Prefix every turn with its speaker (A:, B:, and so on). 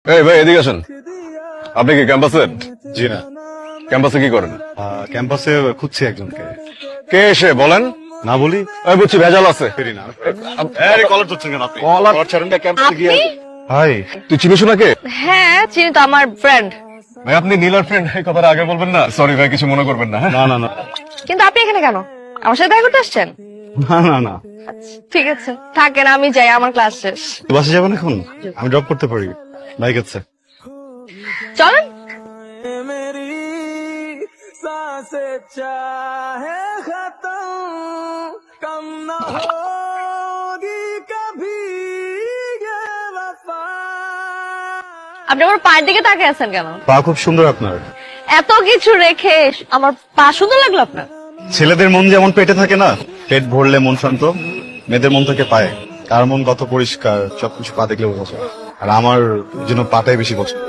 A: এই ভাই এদিকে আসেন। আপনি কি ক্যাম্পাসের?
B: জি না,
A: ক্যাম্পাসে কি করেন?
B: ক্যাম্পাসে খুঁজছি একজনকে।
A: কে এসে বলেন?
B: না বলি
A: আমি বুঝছি ভেজাল আছে।
B: ফেরি না।
A: কলার ধরছেন কেন আপনি? কলার ছাড়েন না ক্যাম্পাসে গিয়ে।
B: হাই,
A: তুই চিনিস নাকি?
C: হ্যাঁ চিনি তো, আমার ফ্রেন্ড।
A: ভাই আপনি নীলার ফ্রেন্ড, এই কথাটা আগে বলবেন না। সরি ভাই, কিছু মনে করবেন না। হ্যাঁ?
B: না না না
C: কিন্তু আপনি এখানে কেন? আমার সাথে দেখা করতে আসছেন?
B: না না না,
C: ঠিক আছে থাকেন, আমি যাই, আমার ক্লাস শেষ।
B: বাসে যাবেন এখন? আমি ড্রপ করতে পারি, বাইক আছে।
C: চলেন।
D: मेरी सांसें चाहे खत्म कम न होगी कभी ये वफा।
C: আপনি আমার পায়ের দিকে তাকিয়ে আছেন কেন?
B: পা খুব সুন্দর আপনার।
C: এত কিছু রেখে আমার পা সুন্দর লাগলো আপনার?
B: ছেলেদের মন যেমন পেটে থাকে না, পেট ভরলে মন শান্ত, মেয়েদের মন থাকে পায়ে। কার মন কত পরিষ্কার সবকিছু পা দেখলে বোঝা যায়। আর আমার জন্য পাটাই বেশি পছন্দ।